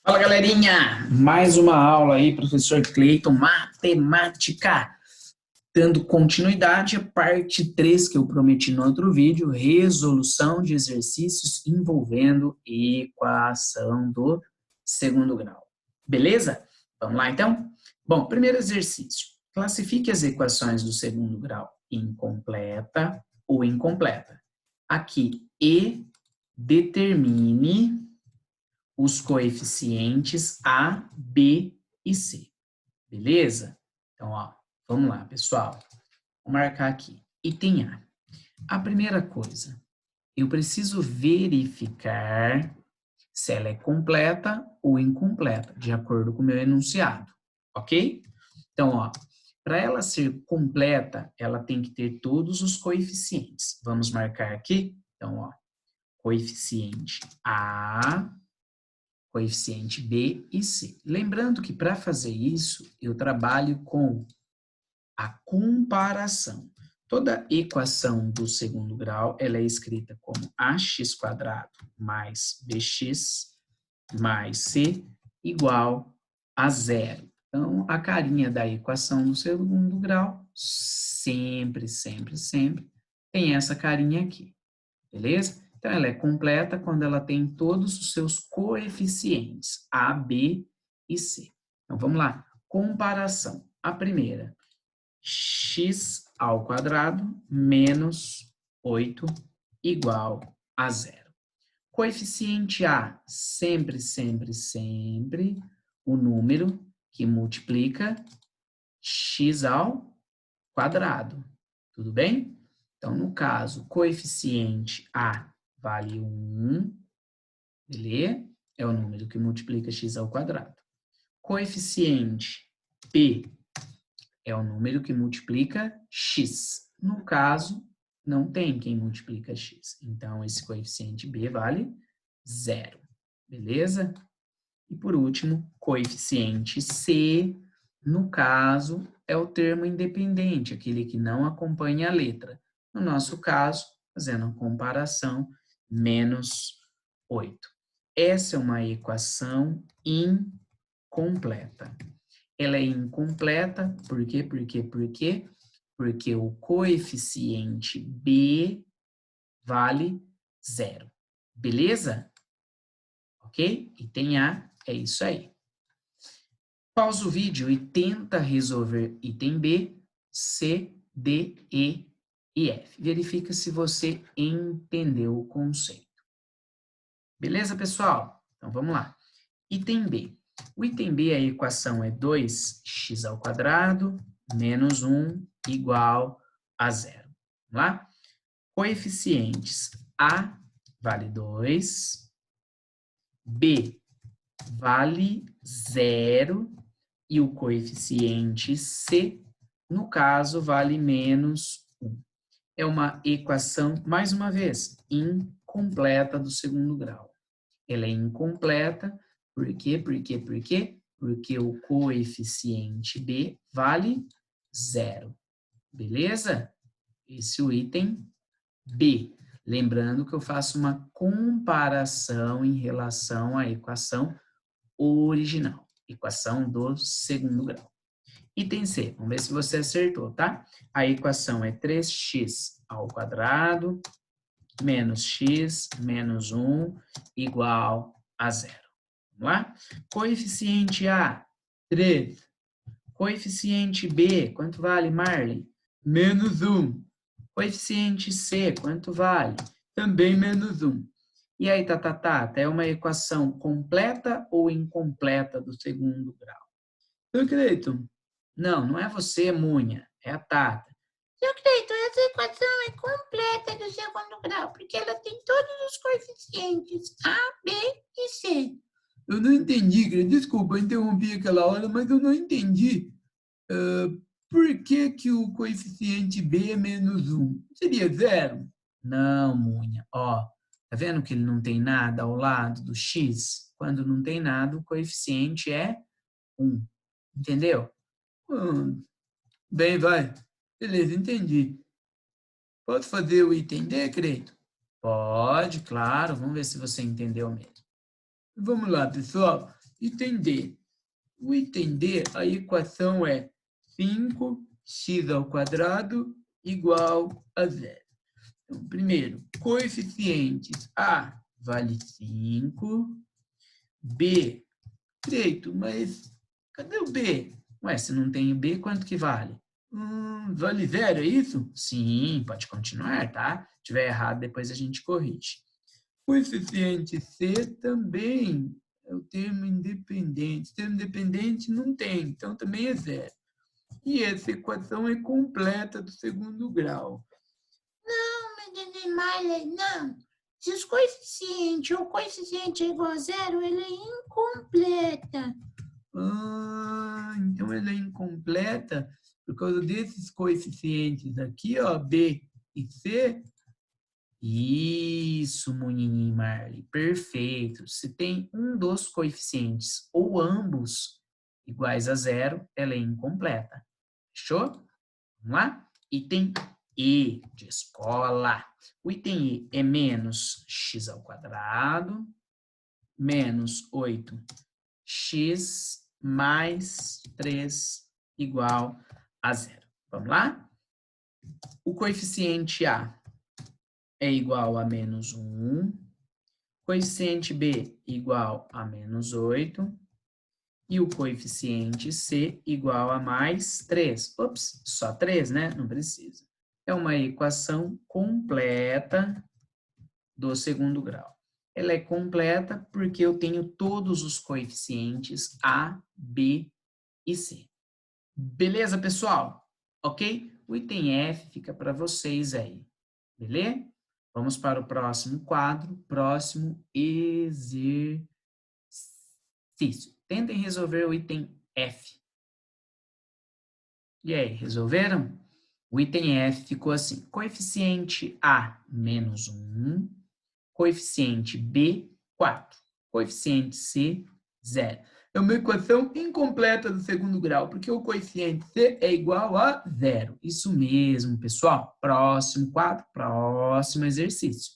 Fala, galerinha! Mais uma aula aí, professor Cleiton, matemática. Dando continuidade à parte 3 que eu prometi no outro vídeo, resolução de exercícios envolvendo equação do segundo grau. Beleza? Vamos lá, então? Bom, primeiro exercício. Classifique as equações do segundo grau em completa ou incompleta. Aqui, E determine os coeficientes A, B e C. Beleza? Então, ó, vamos lá, pessoal. Vou marcar aqui. Item A. A primeira coisa, eu preciso verificar se ela é completa ou incompleta, de acordo com o meu enunciado, ok? Então, ó, para ela ser completa, ela tem que ter todos os coeficientes. Vamos marcar aqui? Então, ó, coeficiente A, coeficiente B e C. Lembrando que para fazer isso, eu trabalho com a comparação. Toda equação do segundo grau, ela é escrita como ax² mais bx mais c igual a zero. Então, a carinha da equação do segundo grau, sempre tem essa carinha aqui, beleza? Então, ela é completa quando ela tem todos os seus coeficientes, A, B e C. Então, vamos lá. Comparação. A primeira, x² menos 8 igual a zero. Coeficiente A, sempre o número que multiplica x ao quadrado. Tudo bem? Então, no caso, coeficiente A vale 1, beleza? É o número que multiplica x ao quadrado. Coeficiente B é o número que multiplica x. No caso, não tem quem multiplica x. Então, esse coeficiente B vale 0. Beleza? E por último, coeficiente C, no caso, é o termo independente, aquele que não acompanha a letra. No nosso caso, fazendo a comparação, menos 8. Essa é uma equação incompleta. Ela é incompleta, por quê? Porque o coeficiente B vale 0. Beleza? Ok? Item A é isso aí. Pausa o vídeo e tenta resolver item B, C, D, E e F. Verifica se você entendeu o conceito. Beleza, pessoal? Então, vamos lá. Item B. O item B, a equação é 2x² menos 1 igual a 0. Vamos lá? Coeficientes A vale 2, B vale 0 e o coeficiente C, no caso, vale menos 1. É uma equação, mais uma vez, incompleta do segundo grau. Ela é incompleta, por quê? Porque o coeficiente B vale 0. Beleza? Esse é o item B. Lembrando que eu faço uma comparação em relação à equação original, equação do segundo grau. Item C, vamos ver se você acertou, tá? A equação é 3x² menos x menos 1 igual a 0. Vamos lá? Coeficiente A, 3. Coeficiente B, quanto vale, Marley? Menos 1. Coeficiente C, quanto vale? Também menos 1. E aí, é uma equação completa ou incompleta do segundo grau? Eu acredito. Não, não é você, Munha, é a Tata. Eu acredito, essa equação é completa do segundo grau, porque ela tem todos os coeficientes A, B e C. Eu não entendi, desculpa, eu interrompi aquela hora, mas eu não entendi. Por que o coeficiente B é menos 1? Seria 0? Não, Munha. Ó, tá vendo que ele não tem nada ao lado do x? Quando não tem nada, o coeficiente é 1. Entendeu? Bem, vai. Beleza, entendi. Pode fazer o item D, Creito? Pode, claro. Vamos ver se você entendeu mesmo. Vamos lá, pessoal. Item D. O item D, a equação é 5x² igual a 0. Então, primeiro, coeficientes A vale 5, B, direito, mas cadê o B? Ué, se não tem o B, quanto que vale? Vale 0, é isso? Sim, pode continuar, tá? Se tiver errado, depois a gente corrige. Coeficiente C também é o termo independente. Termo independente não tem, então também é 0. E essa equação é completa do segundo grau. Não. Se os coeficientes ou coeficiente é igual a 0, ele é incompleta. Então ela é incompleta por causa desses coeficientes aqui, ó, B e C. Isso, Monininho Marley, perfeito. Se tem um dos coeficientes ou ambos iguais a 0, ela é incompleta. Fechou? Vamos lá? Item E de escola. O item E é menos x² menos 8x mais 3 igual a 0. Vamos lá? O coeficiente A é igual a menos 1, coeficiente B igual a menos 8, e o coeficiente C igual a mais 3. Ops, só 3, né? Não precisa. É uma equação completa do segundo grau. Ela é completa porque eu tenho todos os coeficientes A, B e C. Beleza, pessoal? Ok? O item F fica para vocês aí. Beleza? Vamos para o próximo quadro, próximo exercício. Tentem resolver o item F. E aí, resolveram? O item F ficou assim, coeficiente A, menos 1, coeficiente B, 4, coeficiente C, 0. É uma equação incompleta do segundo grau, porque o coeficiente C é igual a 0. Isso mesmo, pessoal. Próximo quadro, próximo exercício.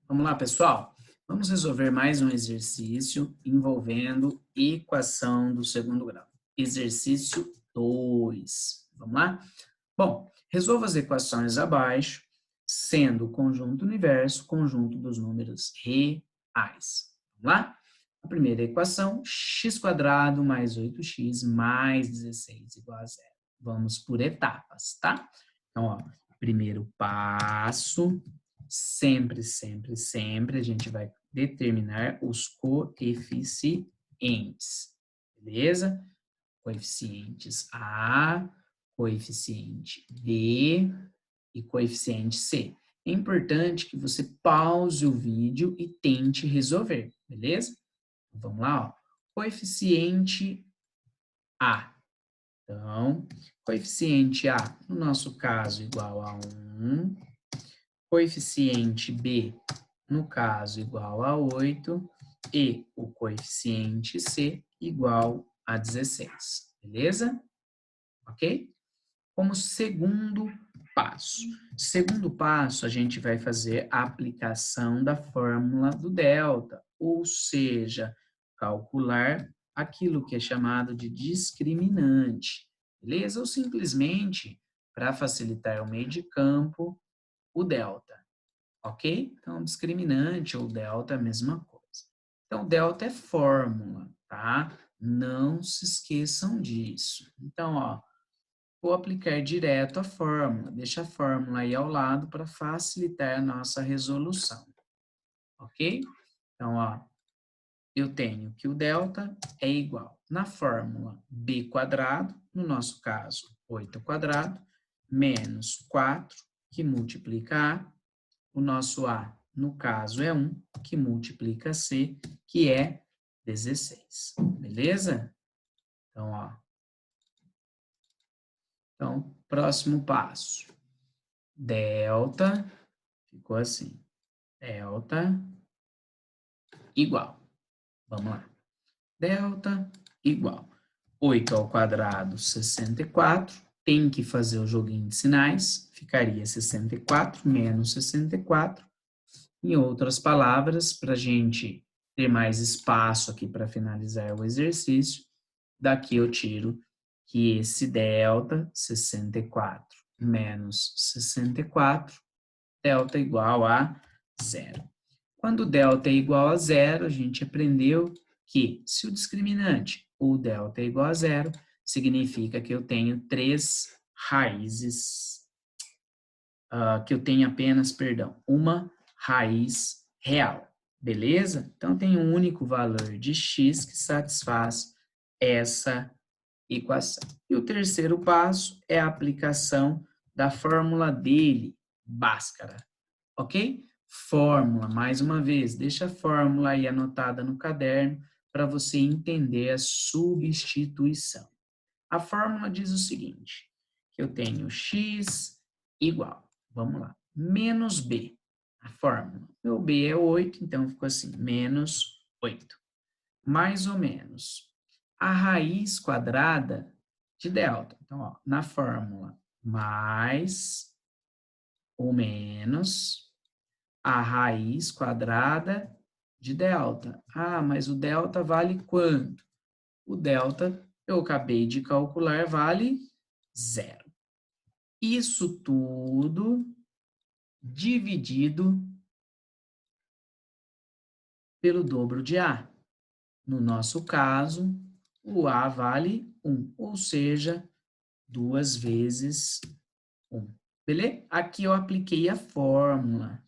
Vamos lá, pessoal? Vamos resolver mais um exercício envolvendo equação do segundo grau. Exercício 2. Vamos lá? Bom, resolva as equações abaixo, sendo o conjunto universo conjunto dos números reais. Vamos lá? A primeira equação, x² mais 8x mais 16 igual a 0. Vamos por etapas, tá? Então, ó, primeiro passo, sempre, a gente vai determinar os coeficientes, beleza? Coeficientes A, coeficiente B e coeficiente C. É importante que você pause o vídeo e tente resolver, beleza? Vamos lá, ó. Coeficiente A. Então, coeficiente A, no nosso caso, igual a 1. Coeficiente B, no caso, igual a 8. E o coeficiente C, igual a 16. Beleza? Ok? Como segundo passo. Segundo passo, a gente vai fazer a aplicação da fórmula do delta, ou seja, calcular aquilo que é chamado de discriminante, beleza? Ou simplesmente, para facilitar o meio de campo, o delta, ok? Então, discriminante ou delta é a mesma coisa. Então, delta é fórmula, tá? Não se esqueçam disso. Então, ó, vou aplicar direto a fórmula. Deixa a fórmula aí ao lado para facilitar a nossa resolução. Ok? Então, ó, eu tenho que o delta é igual, na fórmula, b², no nosso caso, 8², menos 4, que multiplica A. O nosso A, no caso, é 1, que multiplica C, que é 16. Beleza? Então, ó. Então, próximo passo. Delta, ficou assim. Delta igual. Vamos lá. Delta igual. 8², 64. Tem que fazer o joguinho de sinais. Ficaria 64 menos 64. Em outras palavras, para a gente ter mais espaço aqui para finalizar o exercício, daqui eu tiro que esse delta, 64 menos 64, delta igual a 0. Quando delta é igual a 0, a gente aprendeu que se o discriminante, o delta é igual a 0, significa que eu tenho 3 raízes, que eu tenho apenas, perdão, uma raiz real, beleza? Então, tem um único valor de x que satisfaz essa equação. E o terceiro passo é a aplicação da fórmula dele, Bhaskara, ok? Fórmula, mais uma vez, deixa a fórmula aí anotada no caderno para você entender a substituição. A fórmula diz o seguinte, que eu tenho x igual, vamos lá, menos b, a fórmula. Meu b é 8, então ficou assim, menos 8. Mais ou menos a raiz quadrada de delta. Então, ó, na fórmula, mais ou menos a raiz quadrada de delta. Ah, mas o delta vale quanto? O delta, eu acabei de calcular, vale 0. Isso tudo dividido pelo dobro de A. No nosso caso, o A vale 1, ou seja, 2 vezes 1. Beleza? Aqui eu apliquei a fórmula.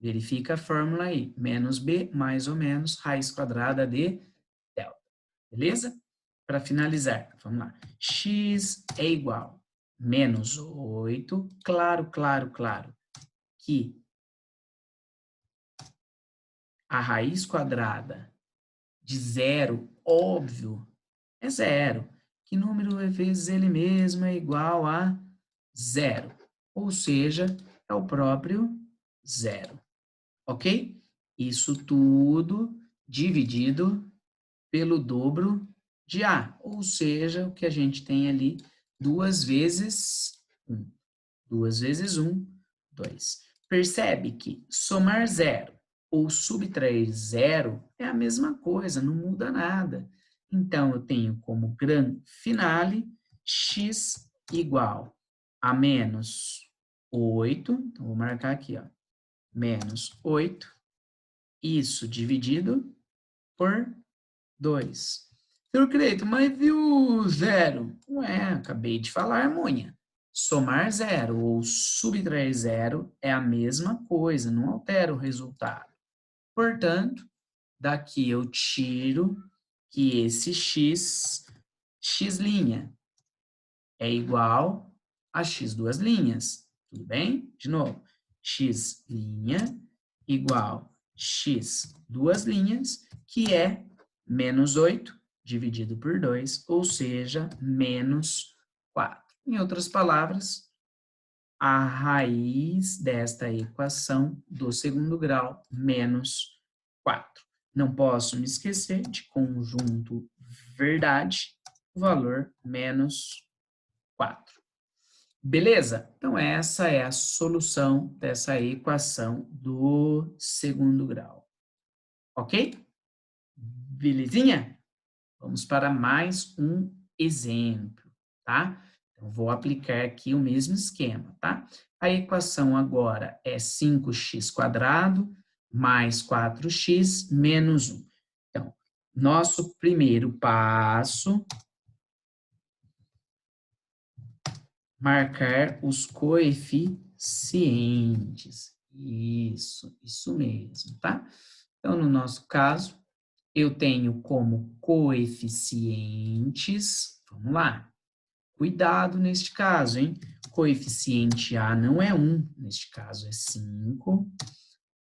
Verifica a fórmula aí. Menos B, mais ou menos, raiz quadrada de delta. Beleza? Para finalizar, vamos lá. X é igual a menos 8. Claro, claro, claro, que a raiz quadrada de 0, óbvio, é 0. Que número vezes ele mesmo é igual a 0. Ou seja, é o próprio 0. Ok? Isso tudo dividido pelo dobro de A. Ou seja, o que a gente tem ali, 2 vezes 1. 2 vezes 1, 2. Percebe que somar 0 ou subtrair 0 é a mesma coisa, não muda nada. Então, eu tenho como grande finale x igual a menos 8. Então, vou marcar aqui, ó, menos 8. Isso dividido por 2. Senhor Creito, mas viu 0? Ué, acabei de falar, Munha. Somar 0 ou subtrair 0 é a mesma coisa, não altera o resultado. Portanto, daqui eu tiro que esse x é igual a x duas linhas. Tudo bem? De novo, x' igual x duas linhas, que é menos 8 dividido por 2, ou seja, menos 4. Em outras palavras, a raiz desta equação do segundo grau, menos 4. Não posso me esquecer de conjunto verdade, o valor menos 4. Beleza? Então, essa é a solução dessa equação do segundo grau. Ok? Belezinha? Vamos para mais um exemplo, tá? Então, vou aplicar aqui o mesmo esquema, tá? A equação agora é 5x² mais 4x menos 1. Então, nosso primeiro passo, marcar os coeficientes. Isso mesmo, tá? Então, no nosso caso, eu tenho como coeficientes, vamos lá, cuidado neste caso, hein? Coeficiente A não é 1, neste caso é 5.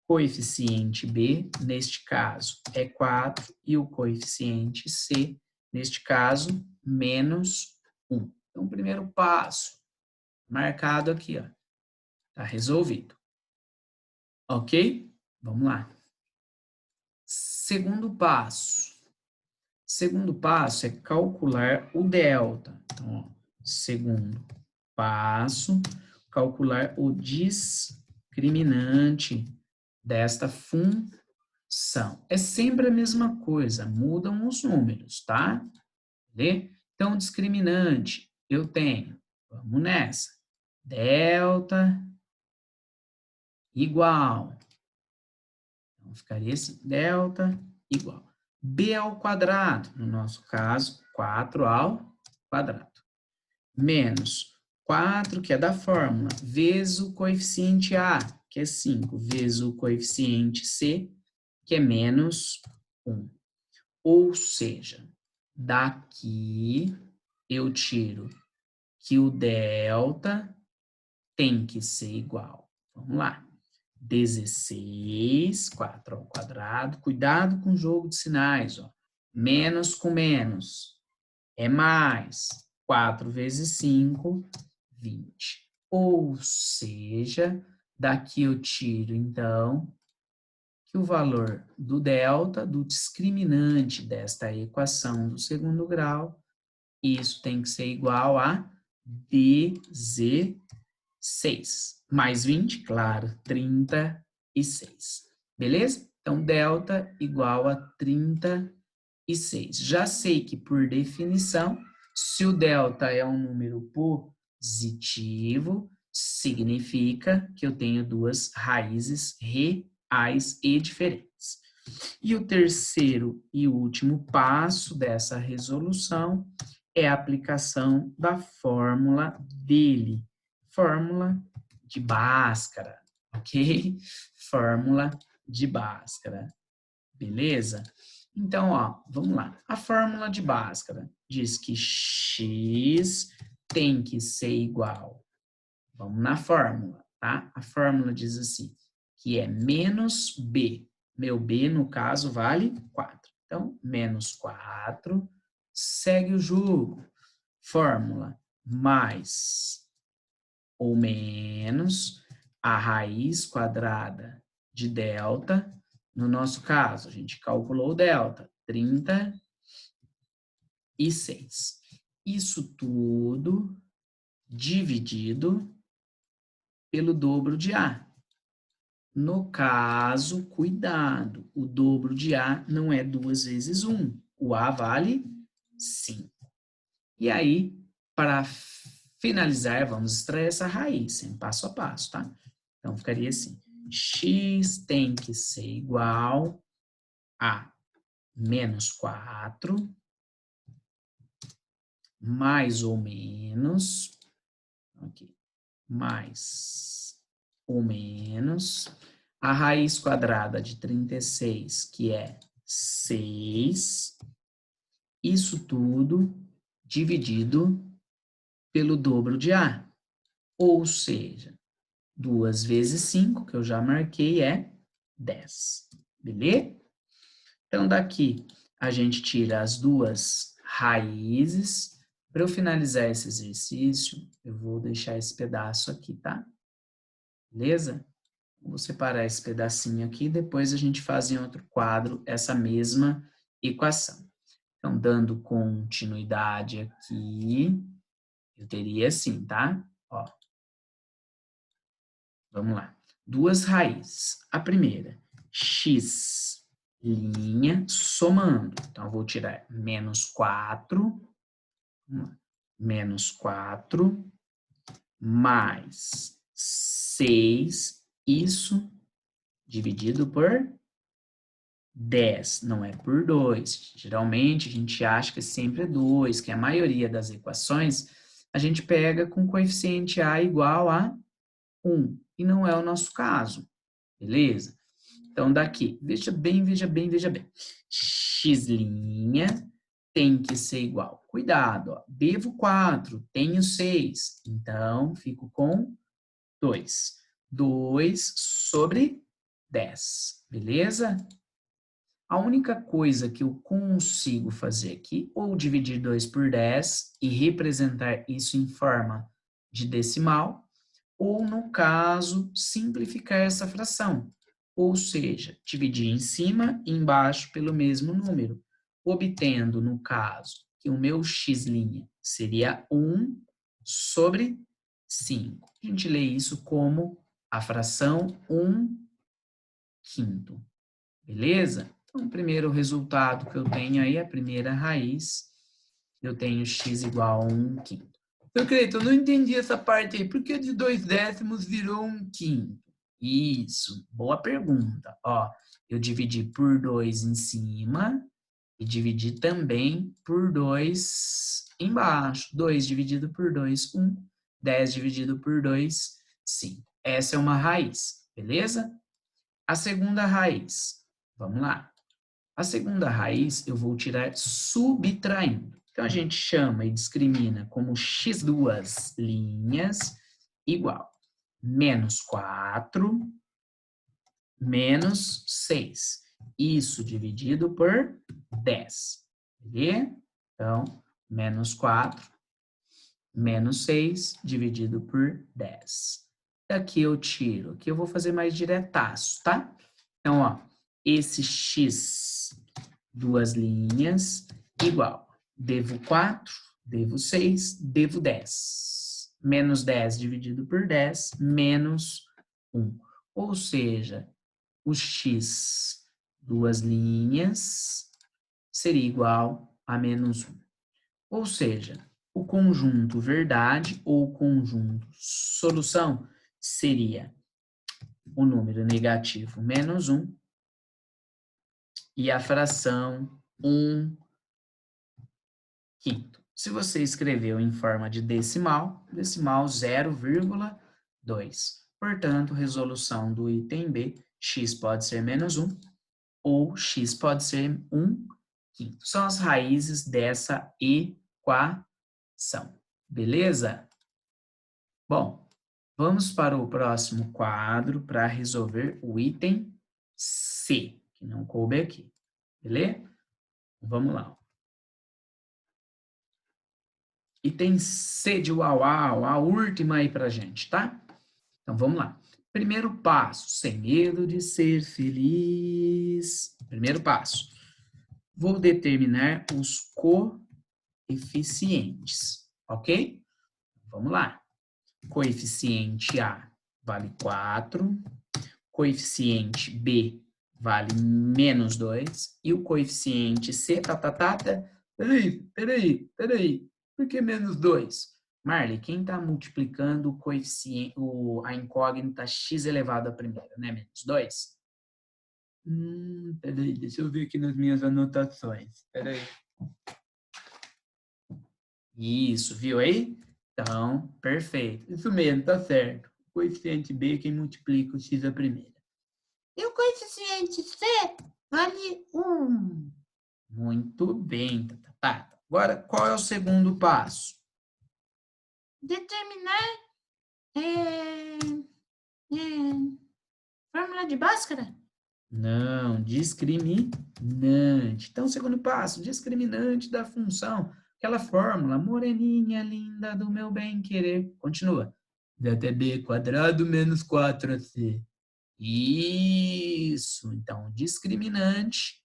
Coeficiente B, neste caso, é 4. E o coeficiente C, neste caso, menos 1. Então, primeiro passo, marcado aqui, ó. Tá resolvido. Ok? Vamos lá. Segundo passo. Segundo passo é calcular o delta. Então, ó, segundo passo, calcular o discriminante desta função. são. É sempre a mesma coisa, mudam os números, tá? Entendeu? Então, discriminante, eu tenho, vamos nessa, delta igual. Então, ficaria assim, delta igual. B ao quadrado, no nosso caso, 4 ao quadrado. Menos 4, que é da fórmula, vezes o coeficiente A, que é 5, vezes o coeficiente C, que é menos 1. Ou seja, daqui eu tiro que o delta tem que ser igual. Vamos lá. 16, 4 ao quadrado. Cuidado com o jogo de sinais, ó. Menos com menos é mais. 4 vezes 5, 20. Ou seja, daqui eu tiro, então, que o valor do delta, do discriminante desta equação do segundo grau, isso tem que ser igual a 16. Mais 20, claro, 36. Beleza? Então, delta igual a 36. Já sei que, por definição, se o delta é um número positivo, significa que eu tenho duas raízes reais e diferentes. E o terceiro e último passo dessa resolução é a aplicação da fórmula dele. Fórmula de Bhaskara, ok? Fórmula de Bhaskara, beleza? Então, ó, vamos lá. A fórmula de Bhaskara diz que x tem que ser igual. Vamos na fórmula, tá? A fórmula diz assim, que é menos b. Meu b, no caso, vale 4. Então, menos 4, segue o jogo. Fórmula mais ou menos a raiz quadrada de delta. No nosso caso, a gente calculou o delta, 36. Isso tudo dividido pelo dobro de A. No caso, cuidado, o dobro de A não é 2 vezes 1. O A vale 5. E aí, para finalizar, vamos extrair essa raiz, em passo a passo, tá? Então, ficaria assim, x tem que ser igual a menos 4, mais ou menos, aqui, mais ou menos, a raiz quadrada de 36, que é 6, isso tudo dividido pelo dobro de A, ou seja, 2 vezes 5, que eu já marquei, é 10. Beleza? Então, daqui a gente tira as duas raízes. Para eu finalizar esse exercício, eu vou deixar esse pedaço aqui, tá? Beleza? Vou separar esse pedacinho aqui, depois a gente faz em outro quadro essa mesma equação. Então, dando continuidade aqui, eu teria assim, tá? Ó, vamos lá. Duas raízes. A primeira, x' somando. Então, eu vou tirar menos 4, menos 4, mais 6, isso dividido por 10, não é por 2. Geralmente, a gente acha que sempre é 2, que a maioria das equações a gente pega com coeficiente A igual a 1, e não é o nosso caso, beleza? Então, daqui, veja bem, veja bem, veja bem. X' tem que ser igual. Cuidado, ó. Devo 4, tenho 6. Então, fico com 2. 2 sobre 10, beleza? A única coisa que eu consigo fazer aqui, ou dividir 2 por 10 e representar isso em forma de decimal, ou, no caso, simplificar essa fração. Ou seja, dividir em cima e embaixo pelo mesmo número, obtendo, no caso, que o meu x' seria 1 sobre 5. A gente lê isso como a fração 1/5. Beleza? Então, o primeiro resultado que eu tenho aí, a primeira raiz, eu tenho x igual a 1/5. Então, Cleiton, eu não entendi essa parte aí. Por que de 2/10 virou 1/5? Isso, boa pergunta. Ó, eu dividi por 2 em cima e dividi também por 2 embaixo. 2 dividido por 2, 1. 10 dividido por 2, 5. Essa é uma raiz, beleza? A segunda raiz, vamos lá. A segunda raiz eu vou tirar subtraindo. Então, a gente chama e discrimina como x duas linhas igual menos 4 menos 6. Isso dividido por 10. Beleza? Então, menos 4 menos 6 dividido por 10. Aqui eu tiro. Aqui eu vou fazer mais diretaço, tá? Então, ó, esse x, duas linhas, igual. Devo 4, devo 6, devo 10. Menos 10 dividido por 10, menos 1. Ou seja, o x, duas linhas, seria igual a menos 1. Ou seja, o conjunto verdade ou conjunto solução seria o número negativo menos 1 e a fração 1/5. Se você escreveu em forma de decimal, decimal 0,2. Portanto, resolução do item B, x pode ser menos 1 ou x pode ser 1/5. São as raízes dessa equação. Beleza? Bom, vamos para o próximo quadro para resolver o item C, que não coube aqui. Beleza? Vamos lá. Item C de uau, a última aí pra gente, tá? Então vamos lá. Primeiro passo, sem medo de ser feliz. Primeiro passo. Vou determinar os coeficientes, ok? Vamos lá. Coeficiente A vale 4, coeficiente B vale menos 2, e o coeficiente C, peraí, por que menos 2? Marley, quem está multiplicando o coeficiente, a incógnita x elevado à primeira, né? Menos 2? Peraí, deixa eu ver aqui nas minhas anotações. Peraí. Isso, viu aí? Então, perfeito. Isso mesmo, tá certo. Coeficiente B, quem multiplica o x à primeira. E o coeficiente C vale 1. Muito bem, tá. Agora, qual é o segundo passo? Determinar fórmula de Bhaskara? Não, discriminante. Então, segundo passo, discriminante da função. Aquela fórmula, moreninha linda do meu bem-querer. Continua. Até b quadrado menos 4ac. Isso. Então, discriminante,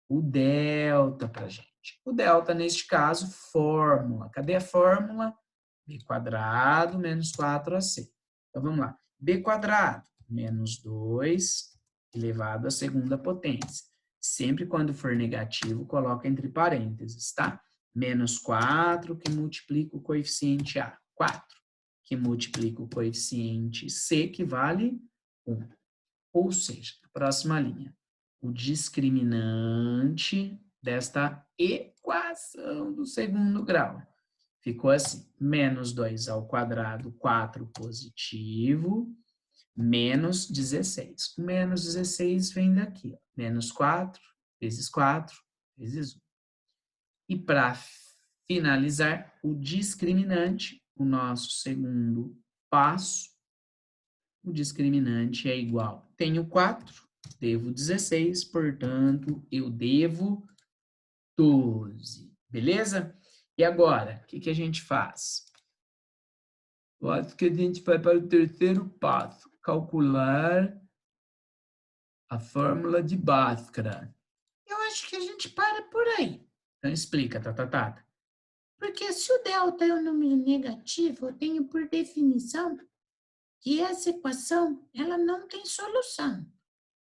o delta para gente. O delta, neste caso, fórmula. Cadê a fórmula? B quadrado menos 4ac. Então, vamos lá. B quadrado menos 2 elevado à segunda potência. Sempre quando for negativo, coloca entre parênteses, tá? Menos 4 que multiplica o coeficiente A. 4 que multiplica o coeficiente C, que vale 1. Ou seja, a próxima linha, o discriminante desta equação do segundo grau ficou assim, menos 2 ao quadrado, 4 positivo, menos 16. O menos 16 vem daqui, ó, menos 4 vezes 4 vezes 1. E para finalizar, o discriminante, o nosso segundo passo, o discriminante é igual. Tenho 4, devo 16, portanto, eu devo 12. Beleza? E agora, o que a gente faz? Eu acho que a gente vai para o terceiro passo, calcular a fórmula de Bhaskara. Eu acho que a gente para por aí. Então explica, tá. Porque se o delta é um número negativo, eu tenho por definição que essa equação ela não tem solução.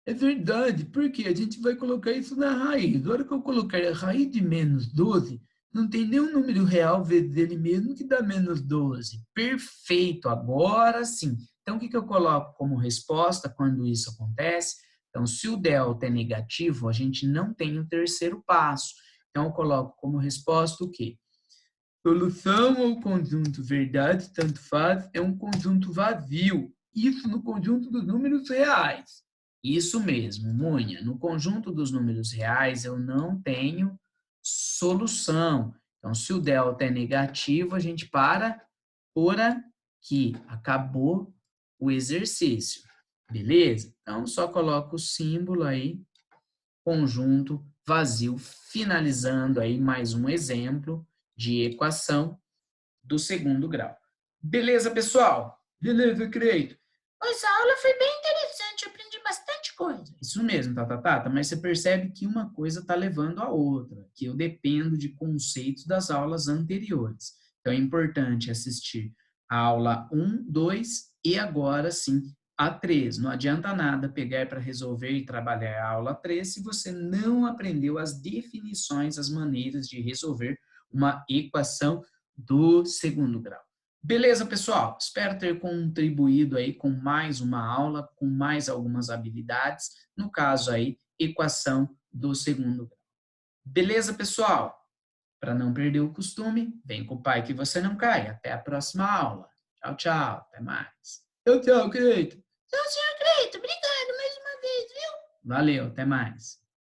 É verdade, porque a gente vai colocar isso na raiz. Na hora que eu colocar a raiz de menos 12, não tem nenhum número real vezes ele mesmo que dá menos 12. Perfeito, agora sim. Então, o que eu coloco como resposta quando isso acontece? Então, se o delta é negativo, a gente não tem o terceiro passo. Então, eu coloco como resposta o quê? Solução ou conjunto verdade, tanto faz, é um conjunto vazio. Isso no conjunto dos números reais. Isso mesmo, Munha. No conjunto dos números reais, eu não tenho solução. Então, se o delta é negativo, a gente para por aqui. Acabou o exercício. Beleza? Então, só coloco o símbolo aí, conjunto vazio, finalizando aí mais um exemplo de equação do segundo grau. Beleza, pessoal? Beleza, Creito. Pois a aula foi bem interessante, eu aprendi bastante coisa. Isso mesmo, Tata, mas você percebe que uma coisa está levando a outra, que eu dependo de conceitos das aulas anteriores. Então é importante assistir a aula 1, 2 e agora sim a 3. Não adianta nada pegar para resolver e trabalhar a aula 3 se você não aprendeu as definições, as maneiras de resolver uma equação do segundo grau. Beleza, pessoal? Espero ter contribuído aí com mais uma aula, com mais algumas habilidades, no caso aí, equação do segundo grau. Beleza, pessoal? Para não perder o costume, vem com o pai que você não cai. Até a próxima aula. Tchau, tchau. Até mais. Tchau, Creito. Então, senhor Cleito, obrigado mais uma vez, viu? Valeu, até mais.